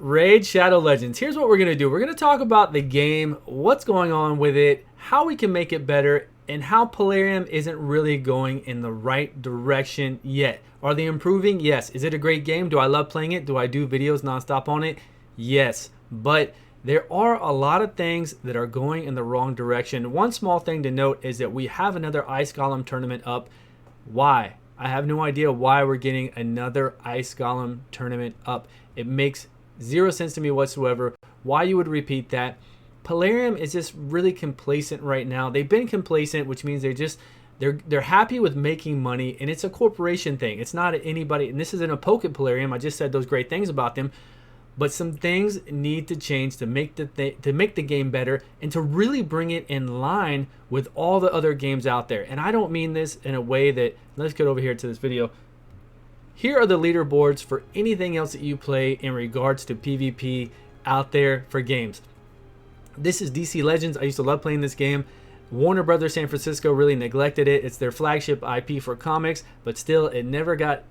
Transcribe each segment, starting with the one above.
Raid Shadow Legends. Here's what we're going to do. We're going to talk about the game, what's going on with it, how we can make it better, and how Polarium isn't really going in the right direction yet. Are they improving? Yes. Is it a great game? Do I love playing it? Do I do videos nonstop on it? Yes. But there are a lot of things that are going in the wrong direction. One small thing to note is that we have another Ice Golem tournament up. Why? I have no idea why we're getting another Ice Golem tournament up. It makes zero sense to me whatsoever why you would repeat that. Polarium is just really complacent right now. They've been complacent, which means they're happy with making money, and it's a corporation thing. It's not anybody, and this isn't a poke at Polarium. I just said those great things about them, but some things need to change to make the game better and to really bring it in line with all the other games out there. And I don't mean this in a way that, let's get over here to this video. Here are the leaderboards for anything else that you play in regards to PvP out there for games. This is DC Legends. I used to love playing this game. Warner Brothers San Francisco really neglected it. It's their flagship IP for comics, but still it never got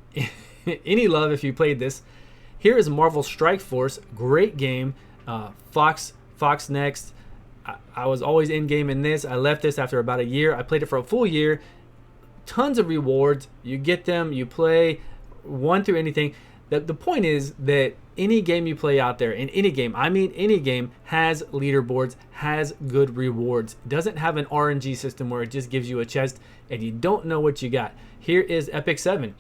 any love if you played this. Here is Marvel Strike Force. Great game. Fox Next. I was always in game in this. I left this after about a year. I played it for a full year. Tons of rewards. You get them. You play one through anything. The point is that any game you play out there, in any game, I mean any game, has leaderboards, has good rewards. Doesn't have an RNG system where it just gives you a chest and you don't know what you got. Here is Epic 7.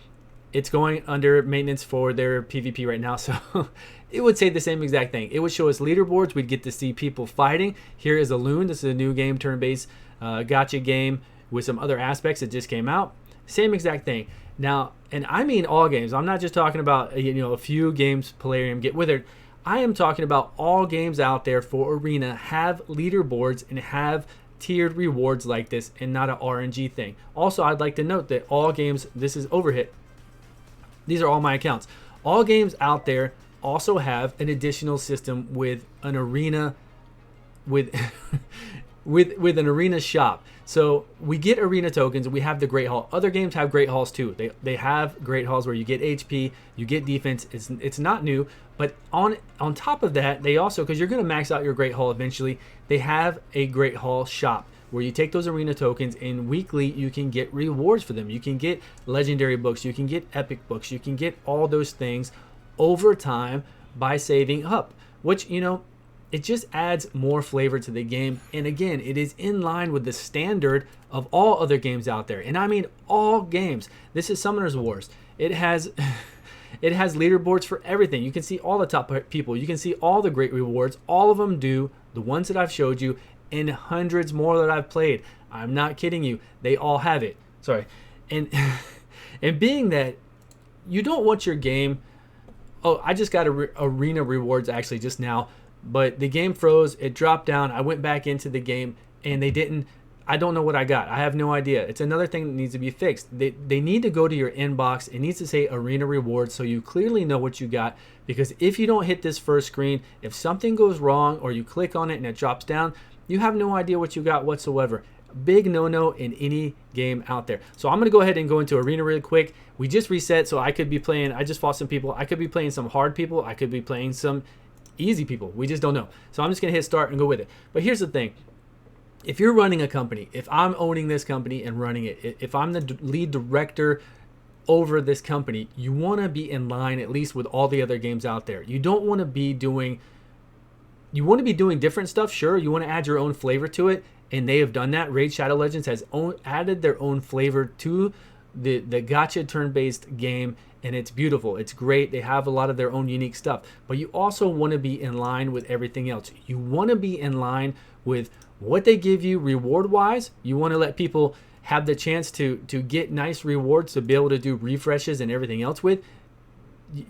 It's going under maintenance for their PvP right now, so it would say the same exact thing. It would show us leaderboards. We'd get to see people fighting. Here is Loon. This is a new game, turn-based gacha game with some other aspects that just came out. Same exact thing. Now, and I mean all games. I'm not just talking about a few games Polarium get withered. I am talking about all games out there for Arena have leaderboards and have tiered rewards like this and not an RNG thing. Also, I'd like to note that all games, this is Overhit. These are all my accounts. All games out there also have an additional system with an arena with with an arena shop. So we get arena tokens. We have the Great Hall. Other games have Great Halls too. They have Great Halls where you get HP, you get defense. It's not new, but on top of that, they also, because you're going to max out your Great Hall eventually, they have a Great Hall shop where you take those arena tokens and weekly you can get rewards for them. You can get legendary books, you can get epic books, you can get all those things over time by saving up, which it just adds more flavor to the game. And again, it is in line with the standard of all other games out there. And I mean all games. This is Summoner's Wars. It has leaderboards for everything. You can see all the top people. You can see all the great rewards. All of them do. The ones that I've showed you and hundreds more that I've played. I'm not kidding you. They all have it. Sorry. And and being that you don't want your game. Oh, I just got arena rewards actually just now. But the game froze, it dropped down, I went back into the game, and I don't know what I got. I have no idea. It's another thing that needs to be fixed. They need to go to your inbox. It needs to say Arena Rewards so you clearly know what you got. Because if you don't hit this first screen, if something goes wrong or you click on it and it drops down, you have no idea what you got whatsoever. Big no-no in any game out there. So I'm going to go ahead and go into Arena really quick. We just reset, so I could be playing, I just fought some people. I could be playing some hard people. I could be playing some easy people. We just don't know. So I'm just going to hit start and go with it. But here's the thing. If you're running a company, if I'm owning this company and running it, if I'm the lead director over this company, you want to be in line at least with all the other games out there. You don't want to be doing, you want to be doing different stuff. Sure, you want to add your own flavor to it, and they have done that. Raid Shadow Legends has added their own flavor to the gacha turn-based game, and it's beautiful. It's great. They have a lot of their own unique stuff, but you also want to be in line with everything else. You want to be in line with what they give you reward-wise. You want to let people have the chance to get nice rewards to be able to do refreshes and everything else with.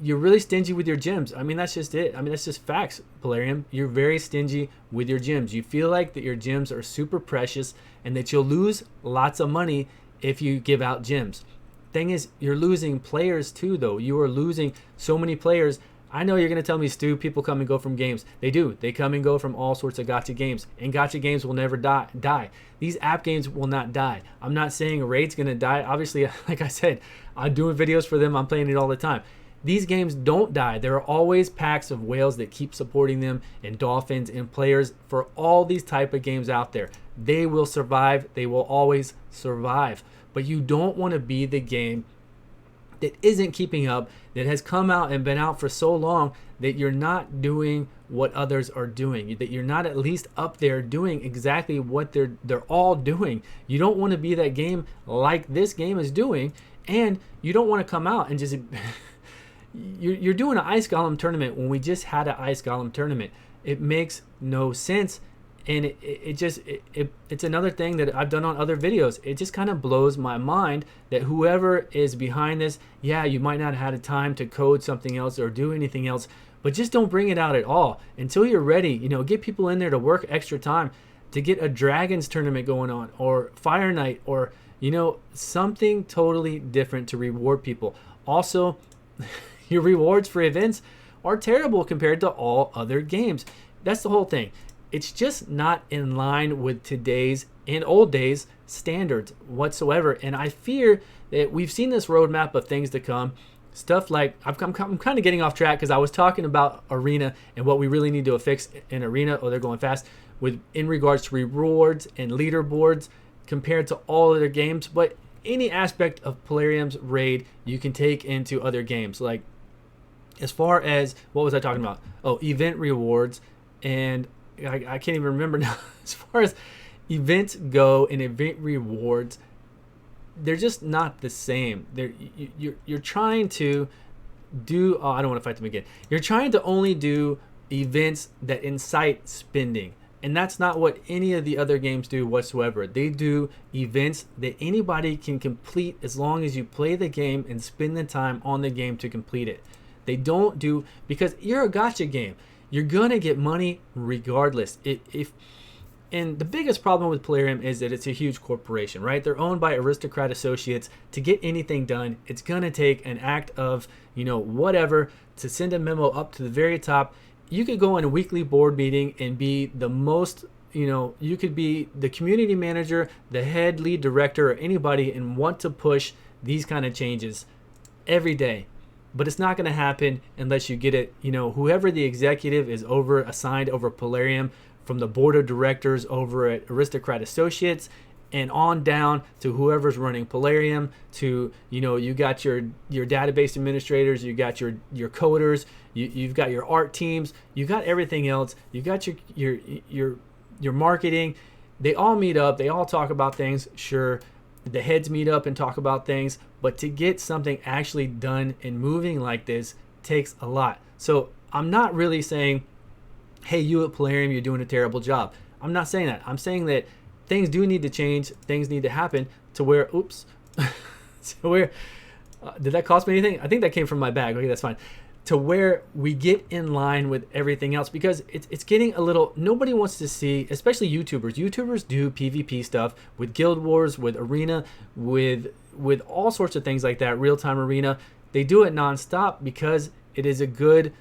You're really stingy with your gems. I mean, that's just it. I mean, that's just facts, Polarium. You're very stingy with your gems. You feel like that your gems are super precious and that you'll lose lots of money if you give out gems. Thing is, you're losing players too, though. You are losing so many players. I know you're going to tell me, Stu, people come and go from games. They do. They come and go from all sorts of gacha games. And gacha games will never die. These app games will not die. I'm not saying Raid's going to die. Obviously, like I said, I'm doing videos for them. I'm playing it all the time. These games don't die. There are always packs of whales that keep supporting them, and dolphins and players for all these type of games out there. They will survive. They will always survive. But you don't want to be the game that isn't keeping up, that has come out and been out for so long that you're not doing what others are doing, that you're not at least up there doing exactly what they're all doing. You don't want to be that game like this game is doing, and you don't want to come out and just you're doing an ice golem tournament when we just had an ice golem tournament. It makes no sense. And it's another thing that I've done on other videos. It just kind of blows my mind that whoever is behind this, yeah, you might not have had time to code something else or do anything else, but just don't bring it out at all until you're ready. You know, get people in there to work extra time to get a Dragons tournament going on, or Fire Night, or, you know, something totally different to reward people. Also, your rewards for events are terrible compared to all other games. That's the whole thing. It's just not in line with today's and old days standards whatsoever. And I fear that we've seen this roadmap of things to come. Stuff like, I'm kind of getting off track because I was talking about Arena and what we really need to fix in Arena. Oh, they're going fast. In regards to rewards and leaderboards compared to all other games. But any aspect of Polarium's raid you can take into other games. Like, as far as, what was I talking about? Oh, event rewards. And I can't even remember now. As far as events go and event rewards, they're just not the same. You're trying to do, oh, I don't want to fight them again. You're trying to only do events that incite spending. And that's not what any of the other games do whatsoever. They do events that anybody can complete as long as you play the game and spend the time on the game to complete it. They don't do, because you're a gacha game. You're going to get money regardless. And the biggest problem with Polarium is that it's a huge corporation, right? They're owned by aristocrat associates. To get anything done, it's going to take an act of, you know, whatever, to send a memo up to the very top. You could go in a weekly board meeting and be the most, you know, you could be the community manager, the head lead director, or anybody, and want to push these kind of changes every day. But it's not going to happen unless you get it, you know, whoever the executive is assigned over Polarium, from the board of directors over at Aristocrat Associates and on down to whoever's running Polarium, to, you know, you got your database administrators, you got your coders, you've got your art teams, you got everything else, you got your marketing. They all meet up, they all talk about things, sure. The heads meet up and talk about things, but to get something actually done and moving like this takes a lot. So I'm not really saying, hey, you at Polarium, you're doing a terrible job. I'm not saying that. I'm saying that things do need to change, things need to happen to where, oops, to where, did that cost me anything? I think that came from my bag. Okay, that's fine. To where we get in line with everything else, because it's getting a little, nobody wants to see, especially YouTubers. YouTubers do PvP stuff with Guild Wars, with Arena, with all sorts of things like that, real-time Arena. They do it nonstop because it is a good,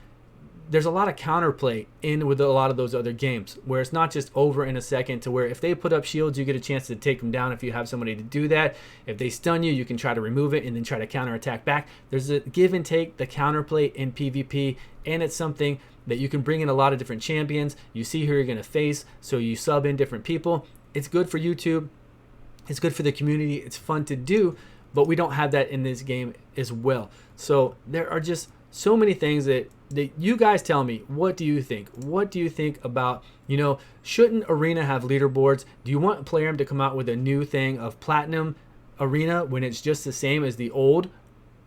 there's a lot of counterplay in with a lot of those other games where it's not just over in a second, to where if they put up shields, you get a chance to take them down if you have somebody to do that. If they stun you, you can try to remove it and then try to counterattack back. There's a give and take, the counterplay in PvP, and it's something that you can bring in a lot of different champions. You see who you're going to face, so you sub in different people. It's good for YouTube. It's good for the community. It's fun to do, but we don't have that in this game as well. So there are just so many things that you guys tell me. What do you think? What do you think about, you know, shouldn't Arena have leaderboards? Do you want Polarium to come out with a new thing of Platinum Arena when it's just the same as the old,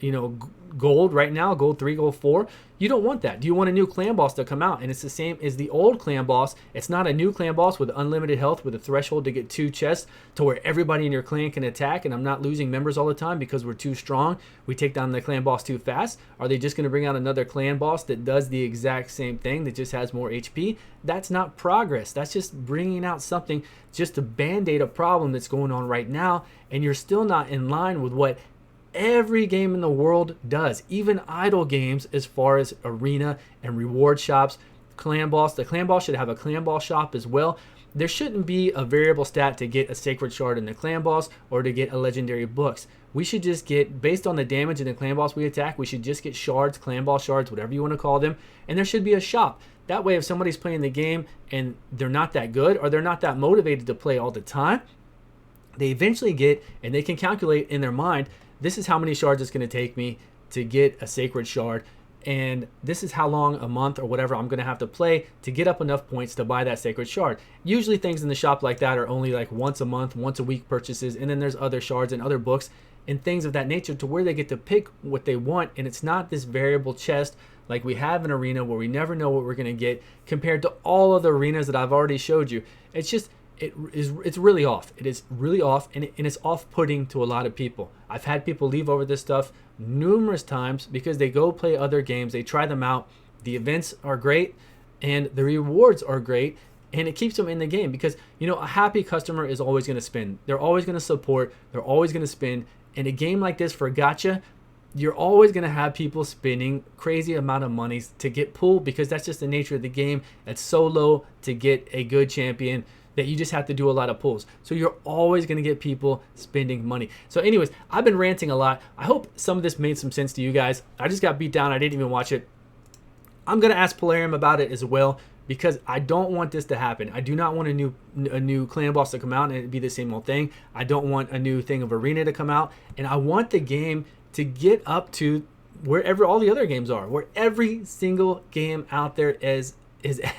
you know, Gold right now, Gold 3, Gold 4? You don't want that. Do you want a new clan boss to come out and it's the same as the old clan boss? It's not a new clan boss with unlimited health, with a threshold to get 2 chests to where everybody in your clan can attack, and I'm not losing members all the time because we're too strong. We take down the clan boss too fast. Are they just going to bring out another clan boss that does the exact same thing that just has more HP? That's not progress. That's just bringing out something just to band-aid a problem that's going on right now, and you're still not in line with what every game in the world does, even idle games, as far as Arena and reward shops. Clan boss, the clan boss should have a clan boss shop as well. there shouldn't be a variable stat to get a sacred shard in the clan boss or to get a legendary books. We should just get, based on the damage in the clan boss we attack, we should just get shards, clan boss shards, whatever you want to call them, and there should be a shop. That way, if somebody's playing the game and they're not that good or they're not that motivated to play all the time, they eventually get, and they can calculate in their mind, this is how many shards it's going to take me to get a sacred shard, and this is how long, a month or whatever, I'm going to have to play to get up enough points to buy that sacred shard. Usually things in the shop like that are only like once a month, once a week purchases, and then there's other shards and other books and things of that nature to where they get to pick what they want, and it's not this variable chest like we have in Arena where we never know what we're going to get compared to all other arenas that I've already showed you. It's just, it's really off. It is really off, and it's off-putting to a lot of people. I've had people leave over this stuff numerous times because they go play other games, they try them out, the events are great and the rewards are great, and it keeps them in the game because, you know, a happy customer is always going to spend. They're always going to support, they're always going to spend. In a game like this for gacha, you're always going to have people spending crazy amount of money to get pulled because that's just the nature of the game. It's so low to get a good champion that you just have to do a lot of pulls. So you're always going to get people spending money. So anyways, I've been ranting a lot. I hope some of this made some sense to you guys. I just got beat down. I didn't even watch it. I'm going to ask Polarium about it as well because I don't want this to happen. I do not want a new clan boss to come out and it be the same old thing. I don't want a new thing of Arena to come out. And I want the game to get up to wherever all the other games are, where every single game out there is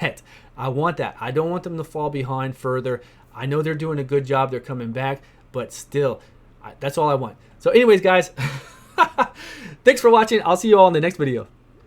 at. I want that. I don't want them to fall behind further. I know they're doing a good job. They're coming back, but still, that's all I want. So anyways, guys, thanks for watching. I'll see you all in the next video.